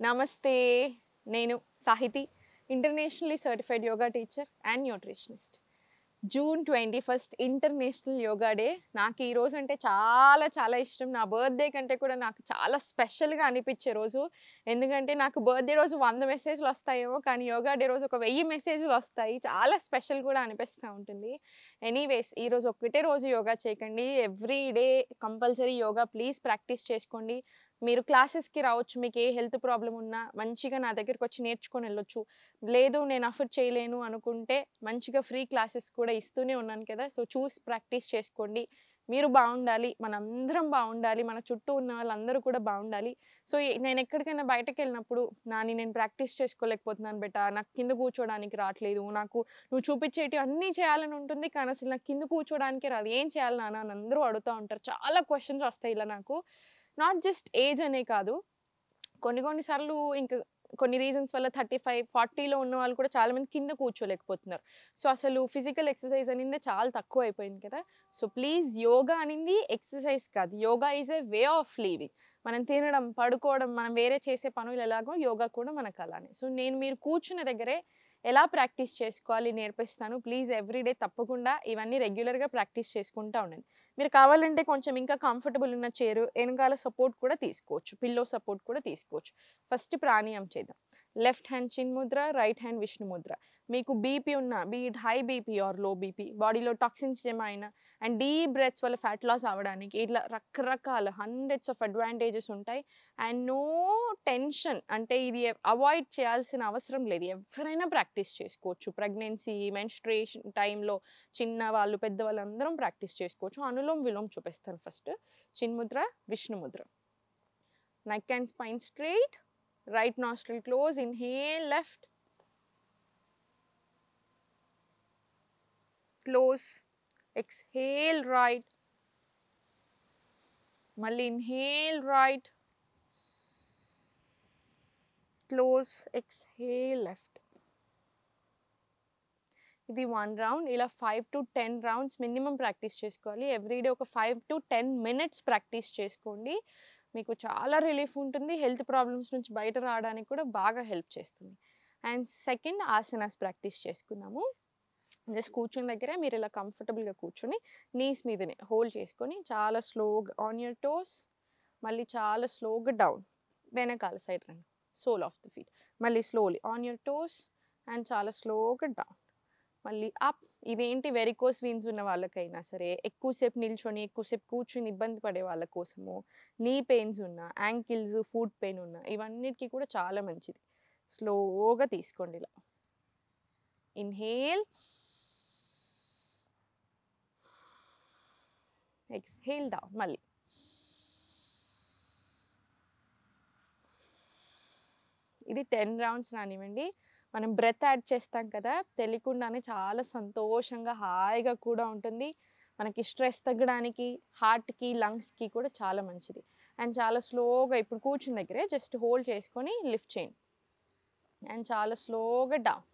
నమస్తే. నేను Sahiti, internationally certified yoga teacher and nutritionist. June 21 international yoga day. నాకు ఈ రోజు అంటే చాలా చాలా ఇష్టం. నా బర్త్‌డే కంటే కూడా నాకు చాలా స్పెషల్‌గా అనిపించే రోజు. ఎందుకంటే నాకు బర్త్‌డే రోజు 100 మెసేజ్‌లు వస్తాయేమో, కానీ యోగా డే రోజు ఒక 1000 మెసేజ్‌లు వస్తాయి. చాలా స్పెషల్ కూడా అనిపిస్తా ఉంటుంది. ఎనీవేస్ ఈరోజు ఒక్కటే రోజు యోగా చేయకండి. Every day compulsory yoga please practice చేసుకోండి. మీరు క్లాసెస్‌కి రావచ్చు. మీకు ఏ హెల్త్ ప్రాబ్లమ్ ఉన్నా మంచిగా నా దగ్గరకొచ్చి నేర్చుకొని ఎళ్ళొచ్చు. లేదు నేను అఫోర్డ్ చేయలేను అనుకుంటే మంచిగా ఫ్రీ క్లాసెస్ కూడా ఇస్తూనే ఉన్నాను కదా! సో, చూసి ప్రాక్టీస్ చేసుకోండి. మీరు బావుండాలి. మనందరం బావుండాలి. మన చుట్టూ ఉన్న వాళ్ళందరూ కూడా బావుండాలి. సో, నేనెక్కడికైనా బయటకెళ్ళినప్పుడు నేను ప్రాక్టీస్ చేసుకోలేకపోతున్నాను బేటా. నాకు కింద కూర్చోడానికి రాట్లేదు. నువ్వు చూపించేటివి అన్నీ చేయాలని ఉంటుంది. కానీ అసలు నాకు కింద కూర్చోడానికే రాదు. ఏం చేయాలి నాన్న అని అందరూ అడుగుతా ఉంటారు. చాలా క్వెషన్స్ వస్తాయి ఇలా నాకు. నాట్ జస్ట్ ఏజ్ అనే కాదు. కొన్ని కొన్ని సార్లు కొన్ని రీజన్స్ వల్ల 35, 40లో ఉన్నవాళ్ళు కూడా చాలా మంది కింద కూర్చోలేకపోతున్నారు. సో, అసలు ఫిజికల్ ఎక్సర్‌సైజ్ అనిందే చాలా తక్కువైపోయింది కదా! సో, ప్లీజ్ యోగా అనింది ఎక్సర్‌సైజ్ కాదు. Yoga is a way of living. మనం తినడం, పడుకోవడం, మనం వేరే చేసే పనులు ఎలాగో యోగా కూడా మనకలానే. సో, మీరు కూర్చున్న దగ్గరే ఎలా ప్రాక్టీస్ చేసుకోవాలి నేర్పిస్తాను. ప్లీజ్ ఎవ్రీడే తప్పకుండా ఇవన్నీ రెగ్యులర్‌గా ప్రాక్టీస్ చేసుకుంటా ఉండండి. మీరు కావాలంటే కొంచెం ఇంకా కంఫర్టబుల్ ఉన్న చైరు, ఎనకాల సపోర్ట్ కూడా తీసుకోవచ్చు. పిల్లో సపోర్ట్ కూడా తీసుకోవచ్చు. ఫస్ట్ ప్రాణాయామం చేద్దాం. లెఫ్ట్ హ్యాండ్ చిన్ ముద్ర, రైట్ హ్యాండ్ విష్ణు ముద్ర. మీకు బీపీ ఉన్నా, be it high BP or low BP, బాడీలో టాక్సిన్స్ జమ అయినా అండ్ డీప్ బ్రెత్స్ వల్ల ఫ్యాట్ లాస్ అవ్వడానికి ఇట్లా రకరకాల హండ్రెడ్స్ ఆఫ్ అడ్వాంటేజెస్ ఉంటాయి. అండ్ నో టెన్షన్, అంటే ఇది అవాయిడ్ చేయాల్సిన అవసరం లేదు. ఎవరైనా ప్రాక్టీస్ చేసుకోవచ్చు. ప్రెగ్నెన్సీ, మెన్స్ట్రుయేషన్ టైంలో చిన్నవాళ్ళు, పెద్దవాళ్ళు అందరం ప్రాక్టీస్ చేసుకోవచ్చు. అనులోమ్, విలోమ్ చూపిస్తాను ఫస్ట్. చిన్ముద్ర, విష్ణు ముద్ర. Neck and spine straight. Right nostril close. Inhale left. Close. Exhale right. మళ్ళీ inhale right. Close. Exhale left. ఇది 1 రౌండ్. ఇలా 5-10 రౌండ్స్ మినిమమ్ ప్రాక్టీస్ చేసుకోవాలి. ఎవ్రీడే ఒక 5-10 మినిట్స్ ప్రాక్టీస్ చేసుకోండి. మీకు చాలా రిలీఫ్ ఉంటుంది. హెల్త్ ప్రాబ్లమ్స్ నుంచి బయట రావడానికి కూడా బాగా హెల్ప్ చేస్తుంది. అండ్ సెకండ్ ఆసనాస్ ప్రాక్టీస్ చేసుకుందాము. జస్ట్ కూర్చున్న దగ్గరే మీరు ఇలా కంఫర్టబుల్‌గా కూర్చొని నీస్ మీదనే హోల్డ్ చేసుకొని చాలా స్లోగా ఆన్ యువర్ టోస్, మళ్ళీ చాలా స్లోగా డౌన్. వెనకాల సైడ్ రండి. Sole of the feet. మళ్ళీ slowly on your toes and చాలా స్లోగా డౌన్. మళ్ళీ అప్. ఇదేంటి వెరికోస్ వీన్స్ ఉన్న వాళ్ళకైనా సరే, ఎక్కువసేపు నిల్చొని, ఎక్కువసేపు కూర్చొని ఇబ్బంది పడే వాళ్ళ కోసము, నీ పెయిన్స్ ఉన్నా, యాంకిల్స్, ఫుట్ పెయిన్ ఉన్నా, ఇవన్నిటికి కూడా చాలా మంచిది. స్లోగా తీసుకోండి ఇలా. ఇన్హేల్. Exhale down. మళ్ళీ. ఇది 10 రౌండ్స్ రానివ్వండి. మనం బ్రెత్ యాడ్ చేస్తాం కదా! తెలియకుండానే చాలా సంతోషంగా, హాయిగా కూడా ఉంటుంది. మనకి స్ట్రెస్ తగ్గడానికి, హార్ట్‌కి, లంగ్స్‌కి కూడా చాలా మంచిది. అండ్ చాలా స్లోగా ఇప్పుడు కూర్చున్న దగ్గరే జస్ట్ హోల్డ్ చేసుకొని లిఫ్ట్ చేయండి. అండ్ చాలా స్లోగా డౌన్.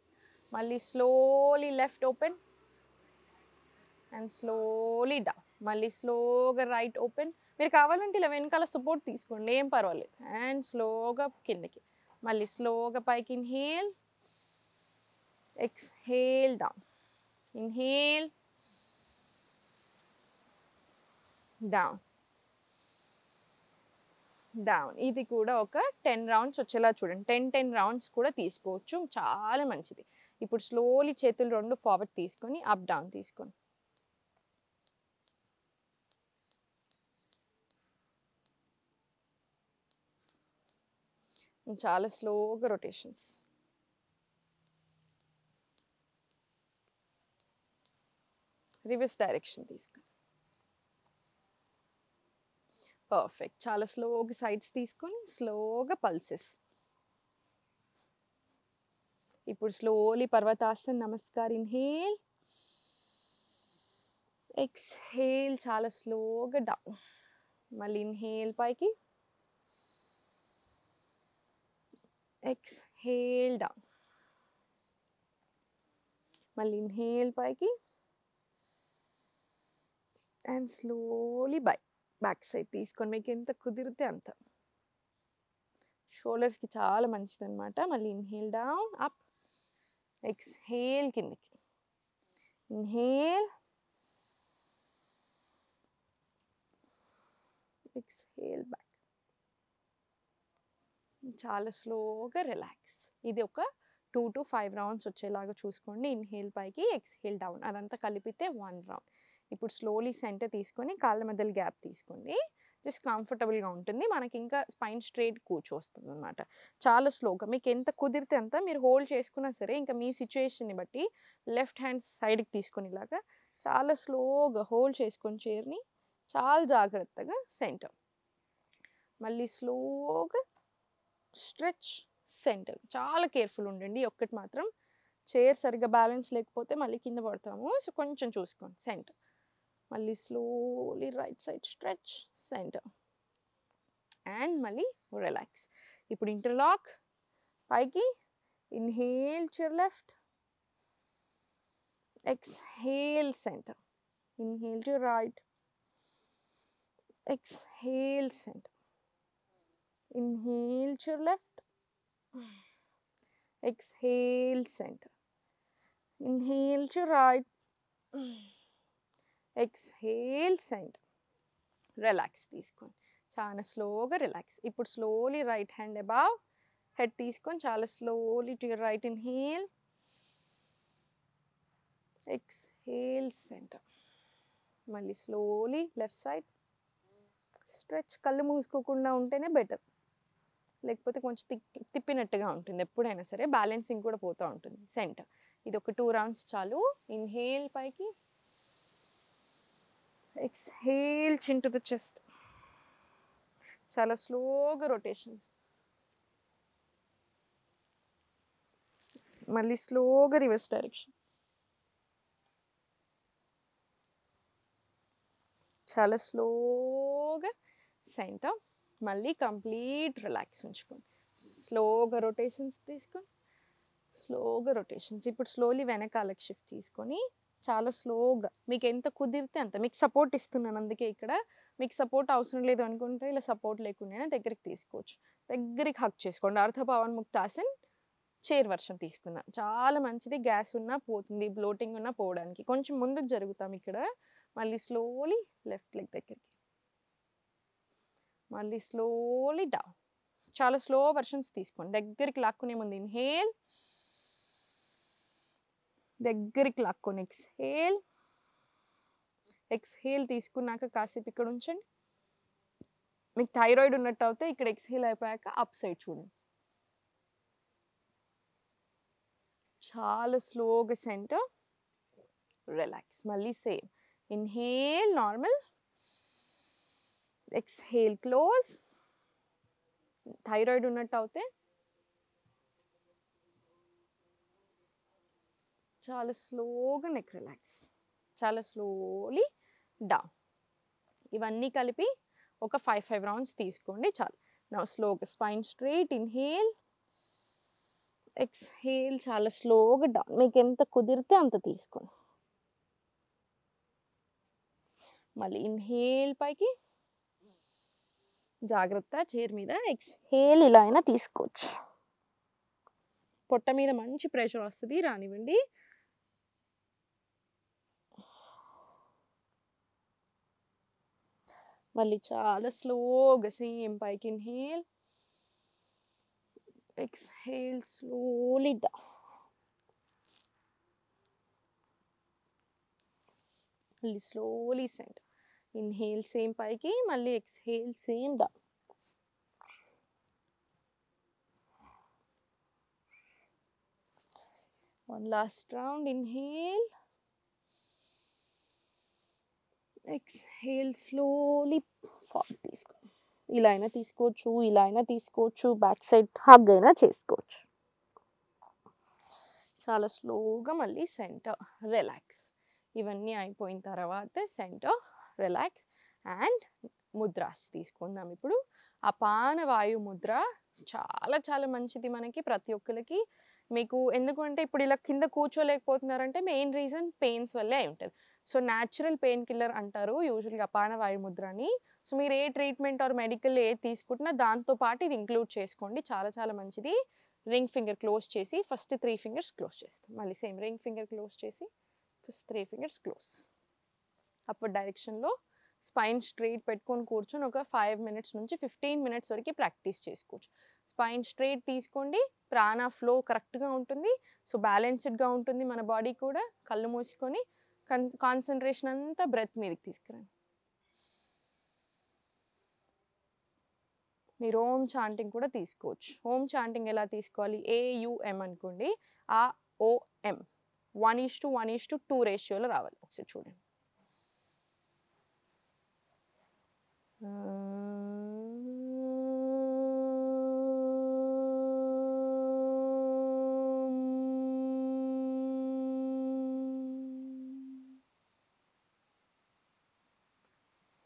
మళ్ళీ slowly left open and slowly down. మళ్ళీ స్లోగా రైట్ ఓపెన్. మీరు కావాలంటే ఇలా వెనకాల సపోర్ట్ తీసుకోండి, ఏం పర్వాలేదు. అండ్ స్లోగా కిందకి. మళ్ళీ స్లోగా పైకి inhale. Exhale down. Inhale. Down. Down. ఇది కూడా ఒక 10 రౌండ్స్ వచ్చేలా చూడండి. 10 రౌండ్స్ కూడా తీసుకోవచ్చు. చాలా మంచిది. ఇప్పుడు స్లోలీ చేతులు 2 ఫార్వర్డ్ తీసుకొని అప్ డౌన్ తీసుకోండి. చాలా స్లోగా రొటేషన్స్. రివర్స్ డైరెక్షన్ తీసుకోండి. పర్ఫెక్ట్. చాలా స్లోగా సైడ్స్ తీసుకొని స్లోగా పల్సెస్. ఇప్పుడు స్లోలీ పర్వతాసన్ నమస్కార్. ఇన్హేల్. ఎక్స్‌హేల్ చాలా స్లోగా డౌన్. మళ్ళీ ఇన్హేల్ పైకి. Exhale down. మళ్ళీ ఇన్హేల్ పైకి అండ్ స్లోలీ బ్యాక్ సైడ్ తీసుకొని మీకు ఎంత కుదిరితే అంత. షోల్డర్స్కి చాలా మంచిది అనమాట. మళ్ళీ ఇన్హేల్ డౌన్ అప్, ఎక్స్హేల్ కిందకి, ఇన్హేల్, ఎక్స్హేల్ బ్యాక్. చాలా స్లోగా రిలాక్స్. ఇది ఒక 2 to 5 రౌండ్స్ వచ్చేలాగా చూసుకోండి. ఇన్హేల్ పైకి, ఎక్స్హేల్ డౌన్, అదంతా కలిపితే 1 రౌండ్. ఇప్పుడు స్లోలీ సెంటర్ తీసుకొని కాళ్ళ మధ్యలో గ్యాప్ తీసుకోండి. జస్ట్ కంఫర్టబుల్గా ఉంటుంది. మనకి ఇంకా స్పైన్ స్ట్రైట్ కూర్చొస్తుంది అనమాట. చాలా స్లోగా మీకు ఎంత కుదిరితే అంత మీరు హోల్డ్ చేసుకున్నా సరే, ఇంకా మీ సిచ్యుయేషన్ని బట్టి లెఫ్ట్ హ్యాండ్ సైడ్కి తీసుకొని ఇలాగా చాలా స్లోగా హోల్డ్ చేసుకొని చైర్ని చాలా జాగ్రత్తగా సెంటర్. మళ్ళీ స్లోగా స్ట్రెచ్ సెంటర్. చాలా కేర్ఫుల్ ఉండండి. ఒక్కటి మాత్రం చైర్ సరిగ్గా బ్యాలెన్స్ లేకపోతే మళ్ళీ కింద పడతాము. సో కొంచెం చూసుకోండి. సెంటర్. మళ్ళీ slowly right side stretch centre and మళ్ళీ రిలాక్స్. ఇప్పుడు ఇంటర్లాక్ పైకి, inhale to left, exhale centre, inhale to right, exhale centre, inhale to left, exhale center, inhale to right, exhale center. Relax తీసుకోండి. చాలా స్లోగా relax. ఇప్పుడు slowly right hand above head తీసుకొని చాలా slowly to your right, inhale, exhale centre. మళ్ళీ slowly left side stretch. కళ్ళు మూసుకోకుండా ఉంటేనే better, లేకపోతే కొంచెం తిప్పినట్టుగా ఉంటుంది. ఎప్పుడైనా సరే బ్యాలెన్సింగ్ కూడా పోతూ ఉంటుంది. సెంటర్. ఇది ఒక 2 రౌండ్స్ చాలు. ఇన్హేల్ పైకి, ఎక్స్హేల్ చిన్ టు ద చెస్ట్. చాలా స్లోగా రొటేషన్స్. మళ్ళీ స్లోగా రివర్స్ డైరెక్షన్. చాలా స్లోగా సెంటర్. మళ్ళీ కంప్లీట్ రిలాక్స్ ఉంచుకోండి. స్లోగా రొటేషన్స్ తీసుకోండి, స్లోగా రొటేషన్స్. ఇప్పుడు స్లోలీ వెనకాలకి షిఫ్ట్ తీసుకొని చాలా స్లోగా మీకు ఎంత కుదిరితే అంత. మీకు సపోర్ట్ ఇస్తున్నాను, అందుకే ఇక్కడ మీకు సపోర్ట్ అవసరం లేదు అనుకుంటే ఇలా సపోర్ట్ లేకుండా దగ్గరికి తీసుకోవచ్చు. దగ్గరికి హక్ చేసుకోండి. అర్ధ పవన్ ముక్తాసన్ చైర్ వర్షన్ తీసుకుందాం. చాలా మంచిది. గ్యాస్ ఉన్నా పోతుంది, బ్లోటింగ్ ఉన్నా పోవడానికి. కొంచెం ముందుకు జరుగుతాం ఇక్కడ. మళ్ళీ స్లోలీ లెఫ్ట్ లెగ్ దగ్గరికి, మళ్ళీ స్లోలీ డౌన్. చాలా స్లో వర్షన్స్ తీసుకోండి. దగ్గరికి లాక్కునే ముందు ఇన్హేల్, దగ్గరికి లాక్కొని ఎక్స్హేల్, ఎక్స్హేల్ తీసుకున్నాక కాసేపు ఇక్కడ ఉంచండి. మీకు థైరాయిడ్ ఉన్నట్టు అయితే ఇక్కడ ఎక్స్హేల్ అయిపోయాక అప్ సైడ్ చూడండి. చాలా స్లోగా సెంటర్, రిలాక్స్. మళ్ళీ same. Inhale normal, exhale close. Thyroid ఉన్నట్టు అయితే చాలా స్లోగా నెక్ రిలాక్స్. చాలా స్లోలీ డౌన్. ఇవన్నీ కలిపి ఒక 5 రౌండ్స్ తీసుకోండి చాలు. నా స్లోగా స్పైన్ స్ట్రైట్, ఇన్హేల్, ఎక్స్హేల్, చాలా స్లోగా డౌన్. మీకు ఎంత కుదిరితే అంత తీసుకోండి. మళ్ళీ ఇన్హేల్ పైకి, జాగ్రత్త చైర్ మీద. ఎక్స్హేల్ ఇలా అయినా తీసుకోవచ్చు. పొట్ట మీద మంచి ప్రెషర్ వస్తుంది, రానివ్వండి. మళ్ళీ చాలా స్లోగా సేమ్ పైకి ఇన్హేల్, ఎక్స్హేల్ స్లోలీ డౌన్. మళ్ళీ స్లోలీ సెంటర్. ఇన్హేల్ సేమ్ పైకి, మళ్ళీ exhale same down. One last round. Inhale, exhale slowly forward తీసుకో. ఇలా అయినా తీసుకోవచ్చు, ఇలా అయినా తీసుకోవచ్చు, బ్యాక్ సైడ్ హగ్ అయినా చేసుకోవచ్చు. చాలా స్లోగా మళ్ళీ సెంటర్, రిలాక్స్. ఇవన్నీ అయిపోయిన తర్వాత సెంటర్, రిలాక్స్ అండ్ ముద్రాస్ తీసుకుందాం. ఇప్పుడు అపాన వాయు ముద్ర చాలా చాలా మంచిది మనకి, ప్రతి ఒక్కరికి. మీకు ఎందుకంటే ఇప్పుడు ఇలా కింద కూర్చోలేకపోతున్నారంటే మెయిన్ రీజన్ పెయిన్స్ వల్లే అయి ఉంటుంది. సో న్యాచురల్ పెయిన్ కిల్లర్ అంటారు యూజువల్గా అపాన వాయు ముద్రని. సో మీరు ఏ ట్రీట్మెంట్ ఆర్ మెడికల్ ఏది తీసుకుంటున్నా దాంతో పాటు ఇది ఇంక్లూడ్ చేసుకోండి. చాలా చాలా మంచిది. రింగ్ ఫింగర్ క్లోజ్ చేసి ఫస్ట్ 3 ఫింగర్స్ క్లోజ్ చేస్తాం. మళ్ళీ సేమ్ రింగ్ ఫింగర్ క్లోజ్ చేసి ఫస్ట్ 3 ఫింగర్స్ క్లోజ్. అప్వర్డ్ డైరెక్షన్లో స్పైన్ స్ట్రైట్ పెట్టుకొని కూర్చొని ఒక 5 మినిట్స్ నుంచి 15 మినిట్స్ వరకు ప్రాక్టీస్ చేసుకోవచ్చు. స్పైన్ స్ట్రైట్ తీసుకోండి, ప్రాణ ఫ్లో కరెక్ట్గా ఉంటుంది. సో బ్యాలెన్స్డ్గా ఉంటుంది మన బాడీ కూడా. కళ్ళు మూసుకొని కాన్సన్ట్రేషన్ అంతా బ్రెత్ మీదకి తీసుకురండి. మీరు ఓం చాంటింగ్ కూడా తీసుకోవచ్చు. ఓం చాంటింగ్ ఎలా తీసుకోవాలి? AUM అనుకోండి. ఆ OM 1:1:2 రేషియోలో రావాలి. ఒకసారి చూడండి.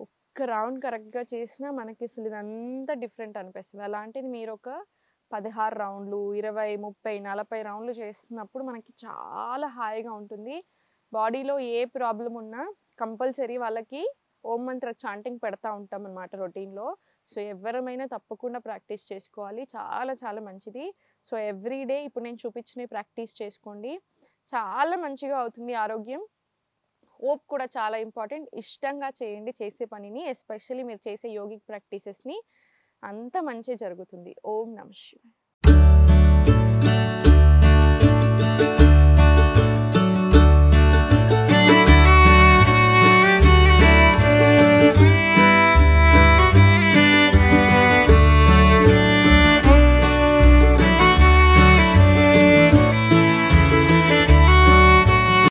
ఒక్క రౌండ్ కరెక్ట్గా చేసినా మనకి అసలు ఇదంతా డిఫరెంట్ అనిపిస్తుంది. అలాంటిది మీరు ఒక 16 రౌండ్లు 20 30 40 రౌండ్లు చేస్తున్నప్పుడు మనకి చాలా హాయిగా ఉంటుంది. బాడీలో ఏ ప్రాబ్లం ఉన్నా కంపల్సరీ వాళ్ళకి ఓం మంత్ర చాంటింగ్ పెడతా ఉంటాం అన్నమాట రొటీన్లో. సో ఎవరమైనా తప్పకుండా ప్రాక్టీస్ చేసుకోవాలి. చాలా చాలా మంచిది. సో ఎవ్రీడే ఇప్పుడు నేను చూపించిన ప్రాక్టీస్ చేసుకోండి. చాలా మంచిగా అవుతుంది ఆరోగ్యం. ఓప్ కూడా చాలా ఇంపార్టెంట్. ఇష్టంగా చేయండి చేసే పనిని. ఎస్పెషల్లీ మీరు చేసే యోగిక్ ప్రాక్టీసెస్ని. అంత మంచి జరుగుతుంది. ఓం నమః శివాయ.